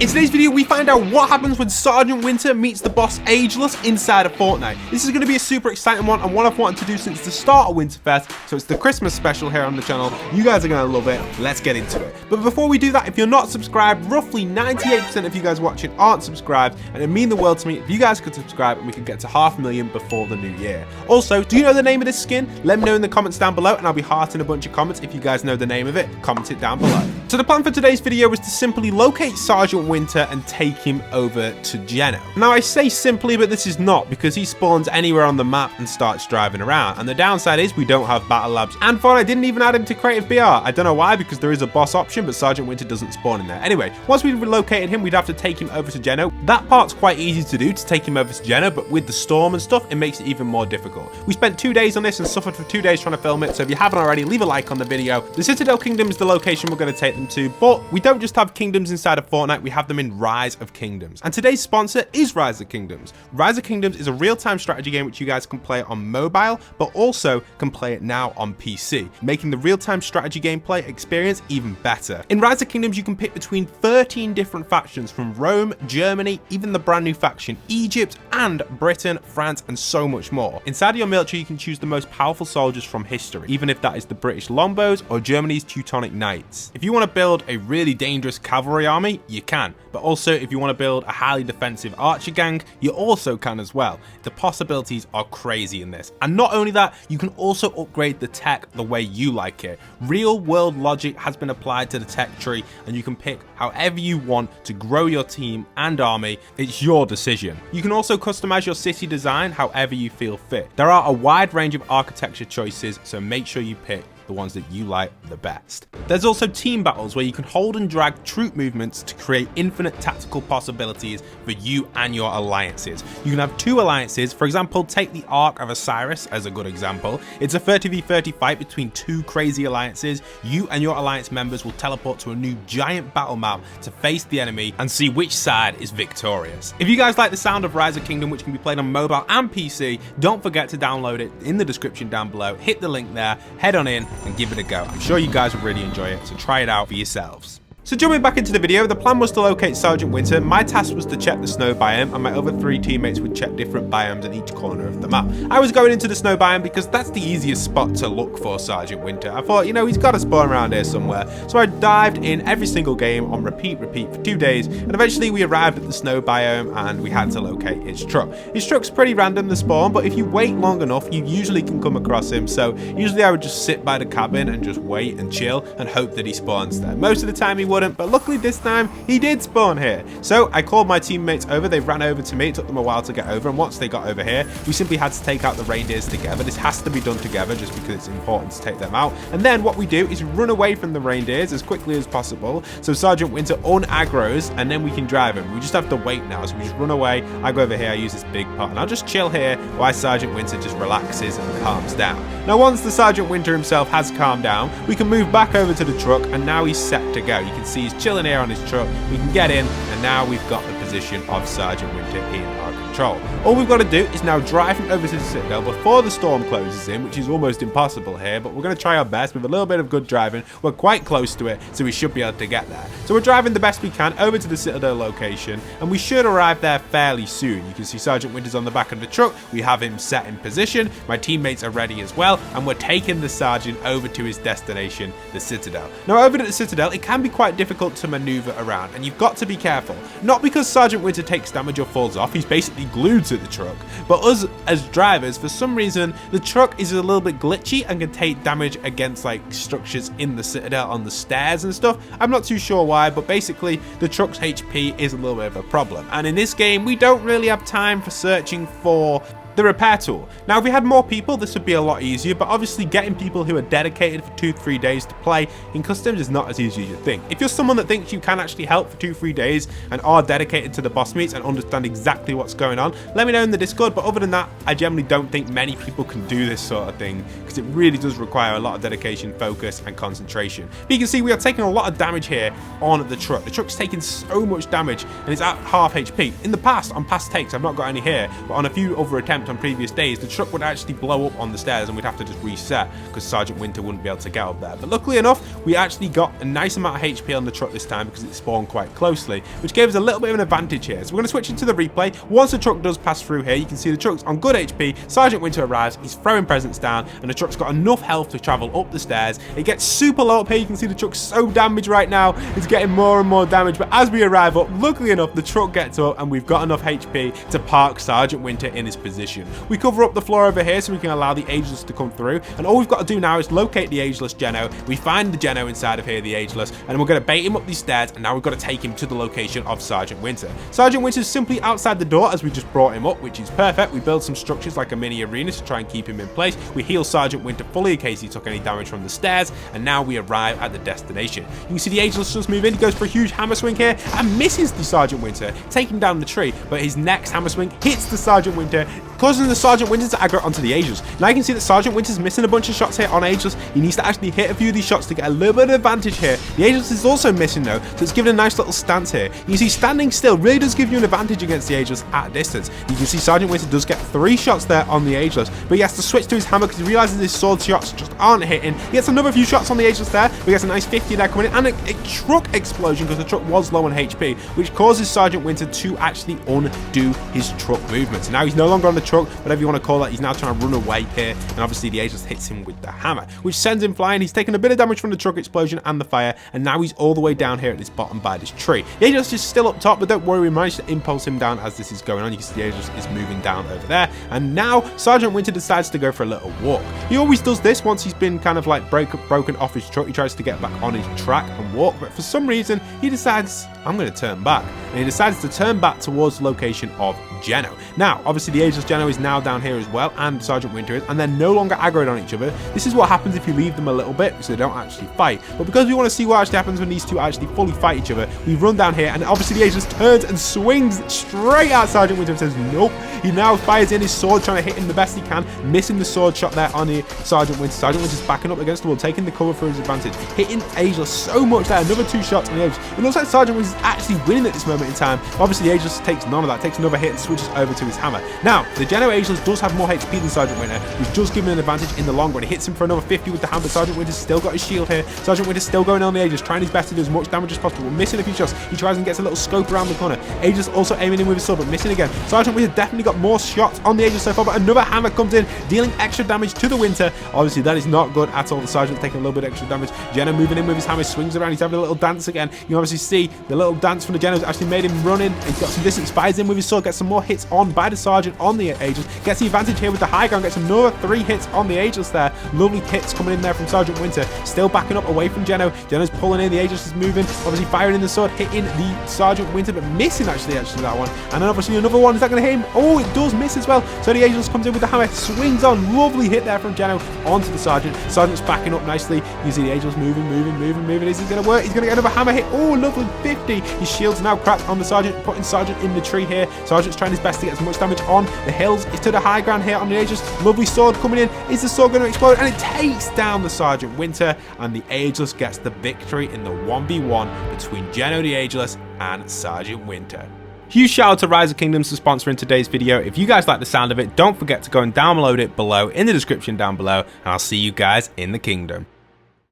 In today's video, we find out what happens when Sergeant Winter meets the boss Ageless inside of Fortnite. This is going to be a super exciting one and one I've wanted to do since the start of Winterfest, so it's the Christmas special here on the channel. You guys are going to love it. Let's get into it. But before we do that, if you're not subscribed, roughly 98% of you guys watching aren't subscribed, and it'd mean the world to me if you guys could subscribe and we could get to 500,000 before the new year. Also, do you know the name of this skin? Let me know in the comments down below and I'll be hearting a bunch of comments. If you guys know the name of it, comment it down below. So the plan for today's video was to simply locate Sergeant Winter and take him over to Geno. Now I say simply, but this is not, because he spawns anywhere on the map and starts driving around, and the downside is we don't have battle labs, and Fortnite didn't even add him to creative BR. I don't know why, because there is a boss option, but Sergeant Winter doesn't spawn in there. Anyway, once we've relocated him, we'd have to take him over to Geno. That part's quite easy to do, to take him over to Geno, but with the storm and stuff, it makes it even more difficult. We spent 2 days on this and suffered for 2 days trying to film it, so if you haven't already, leave a like on the video. The Citadel Kingdom is the location we're going to take them to, but we don't just have kingdoms inside of Fortnite, we have them in Rise of Kingdoms. And today's sponsor is Rise of Kingdoms. Rise of Kingdoms is a real-time strategy game which you guys can play on mobile, but also can play it now on PC, making the real-time strategy gameplay experience even better. In Rise of Kingdoms, you can pick between 13 different factions from Rome, Germany, even the brand new faction Egypt, and Britain, France, and so much more. Inside of your military, you can choose the most powerful soldiers from history, even if that is the British Longbows or Germany's Teutonic Knights. If you want to build a really dangerous cavalry army, you can, but also if you want to build a highly defensive archer gang, you also can as well. The possibilities are crazy in this. And not only that, you can also upgrade the tech the way you like it. Real world logic has been applied to the tech tree, and you can pick however you want to grow your team and army. It's your decision. You can also customize your city design however you feel fit. There are a wide range of architecture choices, so make sure you pick the ones that you like the best. There's also team battles where you can hold and drag troop movements to create infinite tactical possibilities for you and your alliances. You can have 2 alliances, for example, take the Ark of Osiris as a good example. It's a 30v30 fight between 2 crazy alliances. You and your alliance members will teleport to a new giant battle map to face the enemy and see which side is victorious. If you guys like the sound of Rise of Kingdom, which can be played on mobile and PC, don't forget to download it in the description down below. Hit the link there, head on in, and give it a go. I'm sure you guys will really enjoy it, so try it out for yourselves. So jumping back into the video, the plan was to locate Sergeant Winter. My task was to check the snow biome, and my other 3 teammates would check different biomes in each corner of the map. I was going into the snow biome because that's the easiest spot to look for Sergeant Winter. I thought, you know, he's got to spawn around here somewhere. So I dived in every single game on repeat for 2 days, and eventually we arrived at the snow biome and we had to locate his truck. His truck's pretty random, the spawn, but if you wait long enough, you usually can come across him. So usually I would just sit by the cabin and just wait and chill and hope that he spawns there. Most of the time he wouldn't, but luckily this time he did spawn here. So I called my teammates over, they ran over to me, it took them a while to get over, and once they got over here, we simply had to take out the reindeers together. This has to be done together just because it's important to take them out. And then what we do is run away from the reindeers as quickly as possible, so Sergeant Winter un-aggroes, and then we can drive him. We just have to wait now, so we just run away. I go over here, I use this big pot, and I'll just chill here while Sergeant Winter just relaxes and calms down. Now once the Sergeant Winter himself has calmed down, we can move back over to the truck, and now he's set to go. You can see he's chilling here on his truck. We can get in, and now we've got the position of Sergeant Winter in our control. All we've got to do is now drive him over to the Citadel before the storm closes in, which is almost impossible here, but we're going to try our best with a little bit of good driving. We're quite close to it, so we should be able to get there. So we're driving the best we can over to the Citadel location, and we should arrive there fairly soon. You can see Sergeant Winter's on the back of the truck. We have him set in position. My teammates are ready as well, and we're taking the Sergeant over to his destination, the Citadel. Now over at the Citadel, it can be quite difficult to maneuver around, and you've got to be careful. Not because Sergeant Winter takes damage or falls off, he's basically glued to the truck, but us as drivers, for some reason, the truck is a little bit glitchy and can take damage against like structures in the Citadel on the stairs and stuff. I'm not too sure why, but basically the truck's HP is a little bit of a problem. And in this game, we don't really have time for searching for the repair tool. Now if we had more people, this would be a lot easier, but obviously getting people who are dedicated for 2-3 days to play in customs is not as easy as you think. If you're someone that thinks you can actually help for 2-3 days and are dedicated to the boss meets and understand exactly what's going on, let me know in the Discord. But other than that, I generally don't think many people can do this sort of thing because it really does require a lot of dedication, focus, and concentration. But you can see we are taking a lot of damage here on the truck. The truck's taking so much damage and it's at half HP. In the past, on past takes, I've not got any here, but on a few other attempts, attempt on previous days, the truck would actually blow up on the stairs and we'd have to just reset because Sergeant Winter wouldn't be able to get up there. But luckily enough, we actually got a nice amount of HP on the truck this time because it spawned quite closely, which gave us a little bit of an advantage here. So we're going to switch into the replay. Once the truck does pass through here, you can see the truck's on good HP. Sergeant Winter arrives, he's throwing presents down, and the truck's got enough health to travel up the stairs. It gets super low up here. You can see the truck's so damaged right now. It's getting more and more damage, but as we arrive up, luckily enough, the truck gets up and we've got enough HP to park Sergeant Winter in his position. We cover up the floor over here so we can allow the Ageless to come through, and all we've got to do now is locate the Ageless Geno. We find the Geno inside of here, the Ageless, and we're going to bait him up these stairs, and now we've got to take him to the location of Sergeant Winter. Sergeant Winter's simply outside the door as we just brought him up, which is perfect. We build some structures like a mini arena to try and keep him in place. We heal Sergeant Winter fully in case he took any damage from the stairs, and now we arrive at the destination. You can see the Ageless just move in. He goes for a huge hammer swing here and misses the Sergeant Winter, taking down the tree, but his next hammer swing hits the Sergeant Winter, causing the Sergeant Winter to aggro onto the Ageless. Now you can see that Sergeant Winter's missing a bunch of shots here on Ageless. He needs to actually hit a few of these shots to get a little bit of advantage here. The Ageless is also missing though, so it's giving a nice little stance here. You can see standing still really does give you an advantage against the Ageless at a distance. You can see Sergeant Winter does get 3 shots there on the Ageless, but he has to switch to his hammer because he realizes his sword shots just aren't hitting. He gets another few shots on the Ageless there, but he gets a nice 50 there coming in, and a truck explosion because the truck was low on HP, which causes Sergeant Winter to actually undo his truck movement. So now he's no longer on the truck, whatever you want to call that. He's now trying to run away here, and obviously the Ageless hits him with the hammer, which sends him flying. He's taken a bit of damage from the truck explosion and the fire, and now he's all the way down here at this bottom by this tree. The Ageless is still up top, but don't worry, we managed to impulse him down as this is going on. You can see the Ageless is moving down over there, and now Sergeant Winter decides to go for a little walk. He always does this once he's been kind of like broken off his truck. He tries to get back on his track and walk, but for some reason he decides, I'm going to turn back, and he decides to turn back towards the location of Geno. Now obviously the Ageless Geno is now down here as well, and Sergeant Winter is, and they're no longer aggroed on each other. This is what happens if you leave them a little bit so they don't actually fight, but because we want to see what actually happens when these two actually fully fight each other, we run down here, and obviously the Ageless turns and swings straight at Sergeant Winter and says nope. He now fires in his sword, trying to hit him the best he can, missing the sword shot there on the Sergeant Winter. Sergeant Winter's backing up against the wall, taking the cover for his advantage, hitting Ageless so much there. Another 2 shots on the Ageless. It looks like Sergeant Winter's actually winning at this moment in time. Obviously the Ageless takes none of that, takes another hit and switches over to his hammer. Now the Geno Ageless does have more HP than Sergeant Winter, which does give him an advantage in the long run. He hits him for another 50 with the hammer. Sergeant Winter's still got his shield here. Sergeant Winter's still going on the Ageless, trying his best to do as much damage as possible, missing a few shots. He tries and gets a little scope around the corner. Ageless also aiming in with his sword, but missing again. Sergeant Winter definitely got more shots on the Ageless so far, but another hammer comes in, dealing extra damage to the Winter. Obviously that is not good at all. The Sergeant's taking a little bit extra damage. Geno moving in with his hammer, swings around. He's having a little dance again. You can obviously see the little dance from the Geno's actually made him run in. He's got some distance, fires in with his sword, gets some more hits on by the Sergeant on the Ageless, gets the advantage here with the high ground, gets another 3 hits on the Ageless there. Lovely hits coming in there from Sergeant Winter, still backing up away from Geno. Geno's pulling in, the Ageless is moving, obviously firing in the sword, hitting the Sergeant Winter, but missing actually that one. And then obviously another one, is that going to hit him? Oh, it does miss as well. So the Ageless comes in with the hammer, swings on, lovely hit there from Geno onto the Sergeant. Sergeant's backing up nicely. You see the Ageless moving. Is it going to work? He's going to get another hammer hit. Oh, lovely 50. His shield's now cracked on the Sergeant, putting Sergeant in the tree here. Sergeant's trying his best to get as much damage on the hills. It's to the high ground here on the Ageless. Lovely sword coming in. Is the sword going to explode? And it takes down the Sergeant Winter, and the Ageless gets the victory in the 1v1 between Geno the Ageless and Sergeant Winter. Huge shout out to Rise of Kingdoms for sponsoring today's video. If you guys like the sound of it, don't forget to go and download it below in the description down below, and I'll see you guys in the kingdom.